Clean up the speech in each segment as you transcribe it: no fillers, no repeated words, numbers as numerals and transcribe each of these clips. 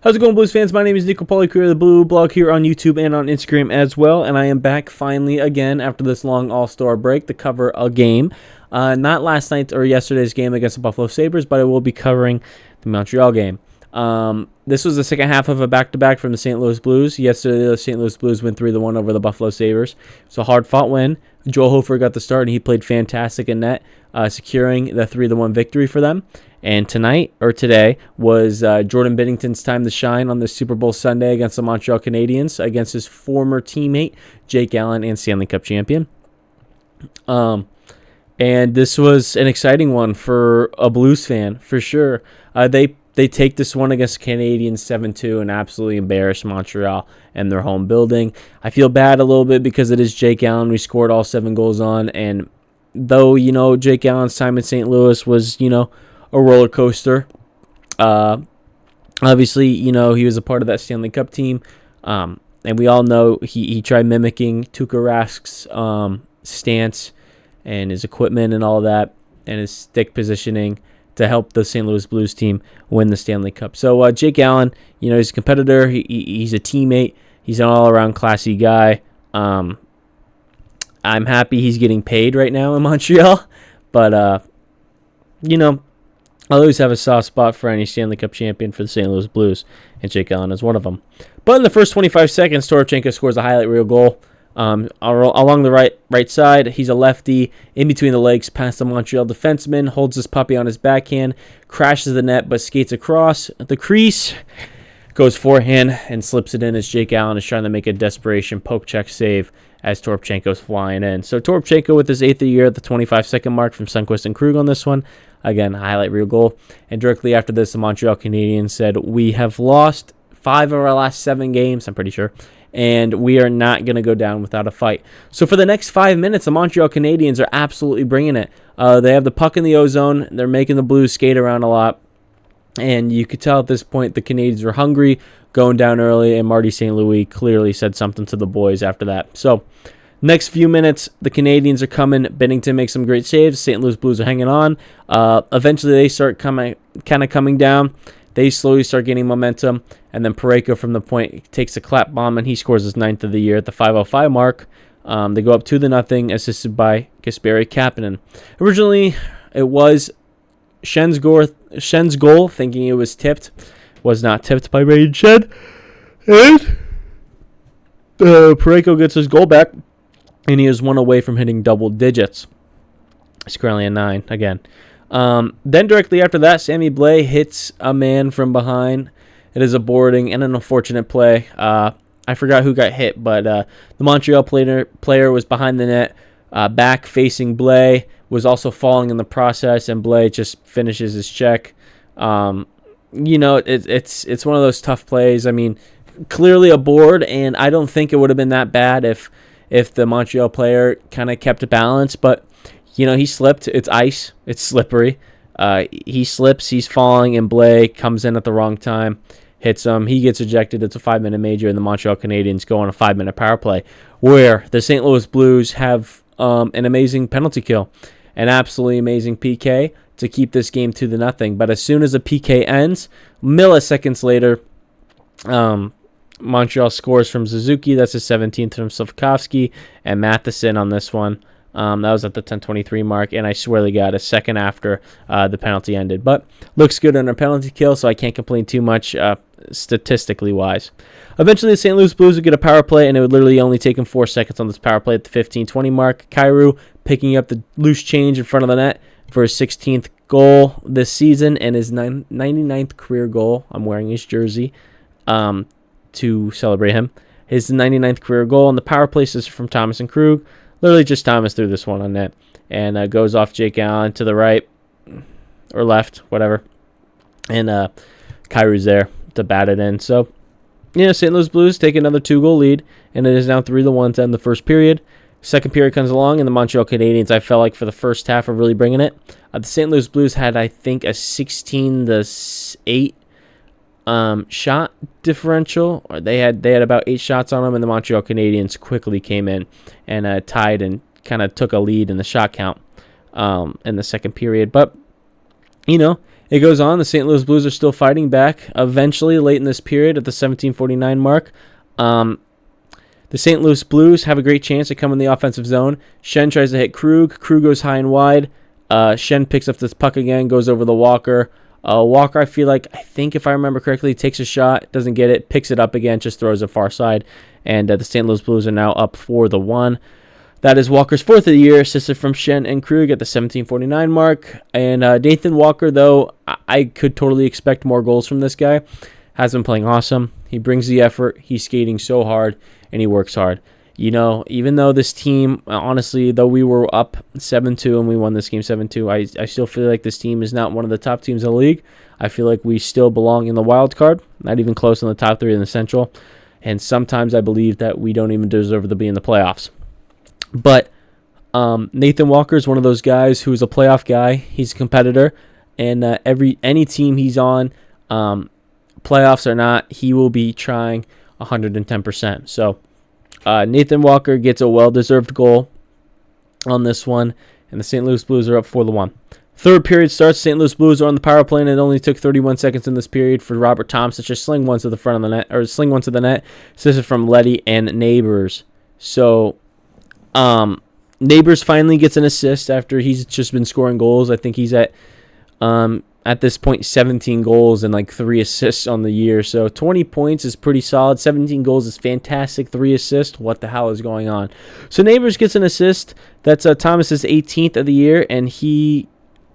How's it going, Blues fans? My name is Nico Kyrou, the Blue Blog here on YouTube and on Instagram as well, and I am back finally again after this long All-Star break to cover a game. Not last night or yesterday's game against the Buffalo Sabres, but I will be covering the Montreal game. This was the second half of a back-to-back from the St. Louis Blues. Yesterday, the St. Louis Blues went 3-1 over the Buffalo Sabres. It's a hard-fought win. Joel Hofer got the start, and he played fantastic in net, securing the 3-1 victory for them. And today, was Jordan Binnington's time to shine on this Super Bowl Sunday against the Montreal Canadiens, against his former teammate, Jake Allen, and Stanley Cup champion. And this was an exciting one for a Blues fan, for sure. They take this one against the Canadiens 7-2 and absolutely embarrass Montreal and their home building. I feel bad a little bit because it is Jake Allen we scored all 7 goals on. And though, Jake Allen's time in St. Louis was, a roller coaster. Obviously, he was a part of that Stanley Cup team. And we all know he tried mimicking Tuukka Rask's stance and his equipment and all that and his stick positioning to help the St. Louis Blues team win the Stanley Cup. So Jake Allen, he's a competitor. He's a teammate. He's an all-around classy guy. I'm happy he's getting paid right now in Montreal. But, I'll always have a soft spot for any Stanley Cup champion for the St. Louis Blues, and Jake Allen is one of them. But in the first 25 seconds, Toropchenko scores a highlight reel goal. Along the right side, he's a lefty, in between the legs, past the Montreal defenseman, holds his puppy on his backhand, crashes the net, but skates across the crease, goes forehand, and slips it in as Jake Allen is trying to make a desperation poke check save as Toropchenko's flying in. So Toropchenko with his 8th year at the 25-second mark from Sundqvist and Krug on this one. Again, highlight reel goal. And directly after this, the Montreal Canadiens said, we have lost 5 of our last 7 games, I'm pretty sure, and we are not going to go down without a fight. So for the next 5 minutes, the Montreal Canadiens are absolutely bringing it. They have the puck in the O-zone. They're making the Blues skate around a lot. And you could tell at this point the Canadiens were hungry, going down early, and Marty St. Louis clearly said something to the boys after that. So next few minutes, the Canadiens are coming. Binnington makes some great saves. St. Louis Blues are hanging on. Eventually, they start coming down. They slowly start gaining momentum. And then Parayko from the point takes a clap bomb, and he scores his 9th of the year at the 5:05 mark. They go up 2-0, assisted by Kasperi Kapanen. Originally, it was Schen's goal, thinking it was tipped. Was not tipped by Brayden Schenn. And Parayko gets his goal back, and he is 1 away from hitting double digits. He's currently at 9 again. Then directly after that, Sammy Blais hits a man from behind. It is a boarding and an unfortunate play. I forgot who got hit, but the Montreal player was behind the net, back facing Blais, was also falling in the process, and Blais just finishes his check. It's one of those tough plays. I mean, clearly a board, and I don't think it would have been that bad if the Montreal player kind of kept a balance, but he slipped. It's ice. It's slippery. He slips. He's falling, and Blais comes in at the wrong time, hits him. He gets ejected. It's a 5-minute major, and the Montreal Canadiens go on a 5-minute power play, where the St. Louis Blues have an amazing penalty kill, an absolutely amazing PK to keep this game 2-0. But as soon as the PK ends, milliseconds later, Montreal scores from Suzuki. That's his 17th from Slavkovsky, and Matheson on this one. That was at the 10:23 mark, and I swear to God, a second after the penalty ended. But looks good on a penalty kill, so I can't complain too much statistically wise. Eventually, the St. Louis Blues would get a power play, and it would literally only take him 4 seconds on this power play at the 15:20 mark. Kyrou picking up the loose change in front of the net for his 16th goal this season and his 99th career goal. I'm wearing his jersey to celebrate him. His 99th career goal, and the power play is from Thomas and Krug. Literally just Thomas threw this one on net, and goes off Jake Allen to the right or left, whatever. And Kyrou's there to bat it in. So, St. Louis Blues take another 2-goal lead, and it is now 3-1 to end the first period. Second period comes along, and the Montreal Canadiens, I felt like for the first half, are really bringing it. The St. Louis Blues had, I think, a 16-8 shot differential. Or they had about 8 shots on them, and the Montreal Canadiens quickly came in and tied and kind of took a lead in the shot count in the second period. But, in It goes on. The St. Louis Blues are still fighting back. Eventually, late in this period, at the 17:49 mark, the St. Louis Blues have a great chance to come in the offensive zone. Schenn tries to hit Krug. Krug goes high and wide. Schenn picks up this puck again, goes over the Walker. Walker, I think if I remember correctly, takes a shot, doesn't get it, picks it up again, just throws it far side. And the St. Louis Blues are now up 4-1. That is Walker's fourth of the year, assisted from Schenn and Krug at the 17:49 mark. And Nathan Walker, though, I could totally expect more goals from this guy. Has been playing awesome. He brings the effort. He's skating so hard, and he works hard. You know, even though this team, honestly, though we were up 7-2 and we won this game 7-2, I still feel like this team is not one of the top teams in the league. I feel like we still belong in the wild card, not even close in the top 3 in the Central. And sometimes I believe that we don't even deserve to be in the playoffs. But Nathan Walker is one of those guys who's a playoff guy. He's a competitor, and any team he's on, playoffs or not, he will be trying 110%. So Nathan Walker gets a well-deserved goal on this one, and the St. Louis Blues are up 4-1. Third period starts. St. Louis Blues are on the power play, and it only took 31 seconds in this period for Robert Thomas to just sling one to the front of the net, or sling one to the net. This is from Letty and Neighbours. So Neighbours finally gets an assist after he's just been scoring goals. I think he's at this point 17 goals and like 3 assists on the year. So 20 points is pretty solid. 17 goals is fantastic. 3 assists. What the hell is going on? So Neighbours gets an assist. That's Thomas's 18th of the year, and he,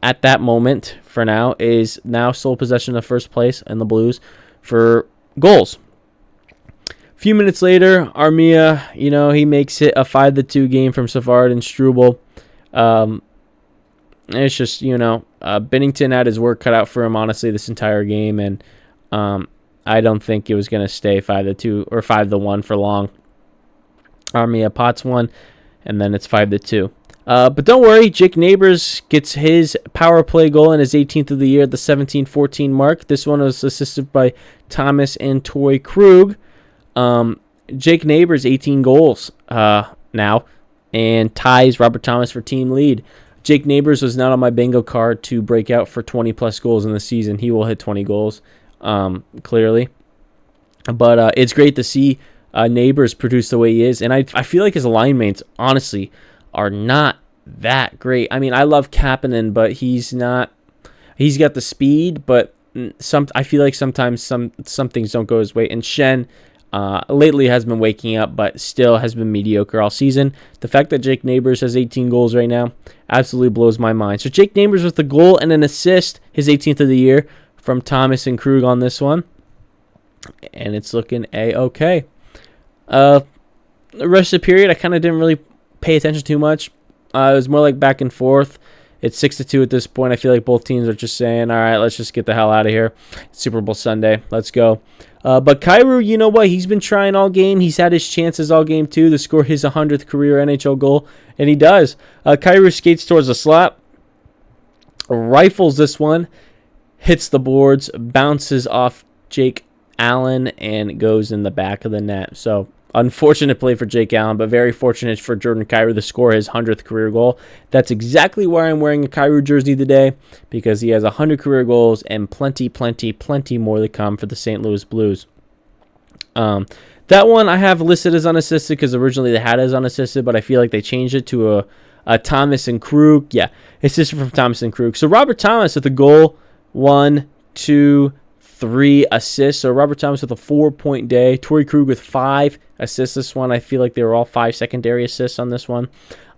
at that moment, for now, is now sole possession of first place in the Blues for goals. A few minutes later, Armia, he makes it a 5-2 game from Savard and Struble. It's just, Binnington had his work cut out for him, honestly, this entire game. And I don't think it was going to stay 5-2 or 5-1 for long. Armia pots one, and then it's 5-2. But don't worry, Jake Neighbours gets his power play goal in his 18th of the year at the 17:14 mark. This one was assisted by Thomas and Torrey Krug. Jake Neighbours, 18 goals now, and ties Robert Thomas for team lead. Jake Neighbours was not on my bingo card to break out for 20-plus goals in the season. He will hit 20 goals, clearly. But it's great to see Neighbours produce the way he is. And I feel like his line mates, honestly, are not that great. I mean, I love Kapanen, but he's not. He's got the speed, but I feel like sometimes some things don't go his way. And Schenn lately has been waking up, but still has been mediocre all season. The fact that Jake Neighbours has 18 goals right now absolutely blows my mind. So Jake Neighbours with the goal and an assist, his 18th of the year, from Thomas and Krug on this one. And it's looking A-okay. The rest of the period, I kind of didn't really pay attention too much. It was more like back and forth. It's 6-2 at this point. I feel like both teams are just saying, all right, let's just get the hell out of here. It's Super Bowl Sunday. Let's go. But Kyrou, you know what? He's been trying all game. He's had his chances all game, too, to score his 100th career NHL goal, and he does. Kyrou skates towards the slot, rifles this one, hits the boards, bounces off Jake Allen, and goes in the back of the net. So, unfortunate play for Jake Allen, but very fortunate for Jordan Kyrou to score his 100th career goal. That's exactly why I'm wearing a Kyrou jersey today, because he has 100 career goals and plenty more to come for the St. Louis Blues. That one I have listed as unassisted because originally they had it as unassisted, but I feel like they changed it to a Thomas and Krug. Yeah, assisted from Thomas and Krug. So Robert Thomas with the goal, 1, 2, 3 assists. So Robert Thomas with a 4-point day. Torrey Krug with 5 assists this one. I feel like they were all 5 secondary assists on this one.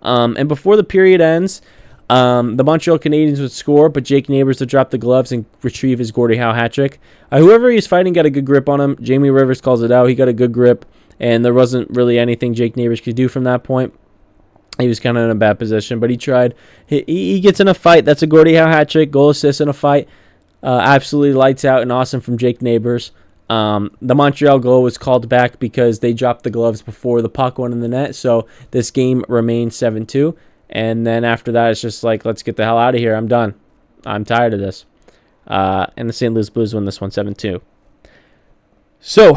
And before the period ends, the Montreal Canadiens would score, but Jake Neighbours would drop the gloves and retrieve his Gordie Howe hat-trick. Whoever he's fighting got a good grip on him. Jamie Rivers calls it out. He got a good grip, and there wasn't really anything Jake Neighbours could do from that point. He was kind of in a bad position, but he tried. He gets in a fight. That's a Gordie Howe hat-trick, goal assist in a fight. Absolutely lights out and awesome from Jake Neighbours. The Montreal goal was called back because they dropped the gloves before the puck went in the net, so this game remained 7-2. And then after that, it's just like, let's get the hell out of here. I'm done. I'm tired of this. And the St. Louis Blues win this one 7-2. So,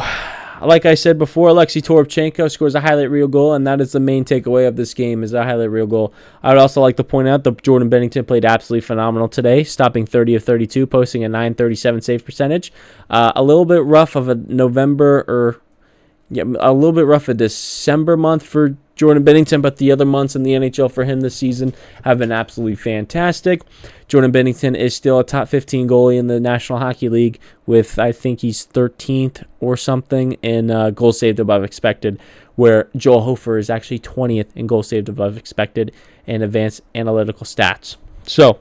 like I said before, Alexei Toropchenko scores a highlight reel goal, and that is the main takeaway of this game, is a highlight reel goal. I would also like to point out that Jordan Bennington played absolutely phenomenal today, stopping 30 of 32, posting a .937 save percentage. A little bit rough of a a little bit rough a December month for Jordan Bennington, but the other months in the NHL for him this season have been absolutely fantastic. Jordan Bennington is still a top 15 goalie in the National Hockey League with, I think he's 13th or something in goals saved above expected, where Joel Hofer is actually 20th in goals saved above expected in advanced analytical stats. So,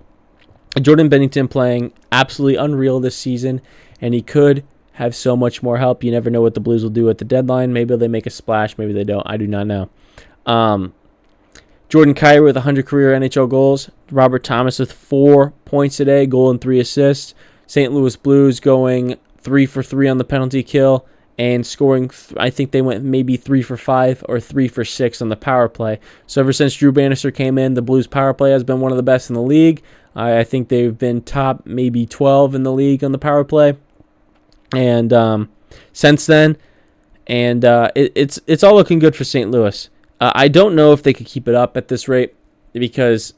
Jordan Bennington playing absolutely unreal this season, and he could have so much more help. You never know what the Blues will do at the deadline. Maybe they make a splash, maybe they don't. I do not know. Jordan Kyrou with 100 career NHL goals. Robert Thomas with 4 points today, goal and 3 assists. St. Louis Blues going 3 for 3 on the penalty kill and scoring, I think they went maybe 3 for 5 or 3 for 6 on the power play. So ever since Drew Bannister came in, the Blues power play has been one of the best in the league. I think they've been top maybe 12 in the league on the power play. And since then, and it's all looking good for St. Louis. I don't know if they could keep it up at this rate because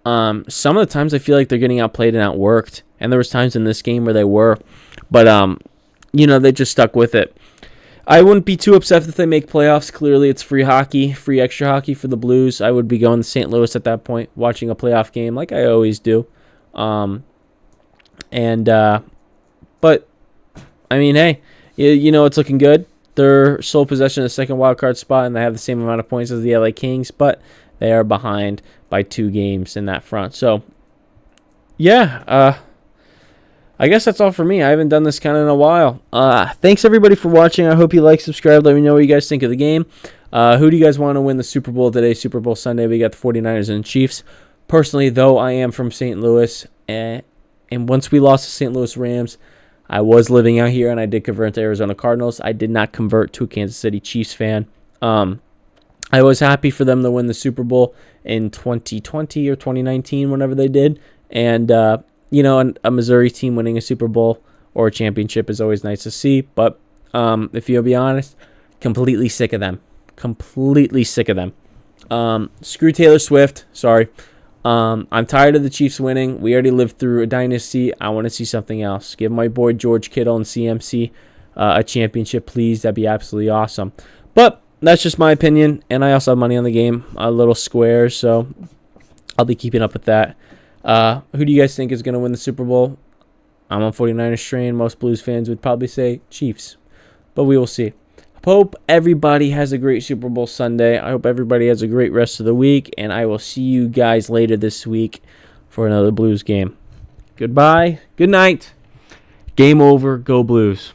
some of the times I feel like they're getting outplayed and outworked. And there was times in this game where they were. But, they just stuck with it. I wouldn't be too upset if they make playoffs. Clearly, it's free hockey, free extra hockey for the Blues. I would be going to St. Louis at that point, watching a playoff game like I always do. But, I mean, hey, it's looking good. They're sole possession of the second wildcard spot, and they have the same amount of points as the LA Kings, but they are behind by 2 games in that front. So, yeah, I guess that's all for me. I haven't done this kind of in a while. Thanks, everybody, for watching. I hope you like, subscribe. Let me know what you guys think of the game. Who do you guys want to win the Super Bowl today? Super Bowl Sunday, we got the 49ers and Chiefs. Personally, though, I am from St. Louis, and once we lost to St. Louis Rams, I was living out here, and I did convert to Arizona Cardinals. I did not convert to a Kansas City Chiefs fan. I was happy for them to win the Super Bowl in 2020 or 2019, whenever they did. And, a Missouri team winning a Super Bowl or a championship is always nice to see. But if you'll be honest, completely sick of them. Completely sick of them. Screw Taylor Swift. Sorry. I'm tired of the Chiefs winning. We already lived through a dynasty. I want to see something else. Give my boy George Kittle and CMC a championship, please. That'd be absolutely awesome. But that's just my opinion, and I also have money on the game, a little square, so I'll be keeping up with that. Who do you guys think is going to win the Super Bowl? I'm on 49ers train. Most Blues fans would probably say Chiefs, but we will see. Hope everybody has a great Super Bowl Sunday. I hope everybody has a great rest of the week, and I will see you guys later this week for another Blues game. Goodbye. Good night. Game over. Go Blues.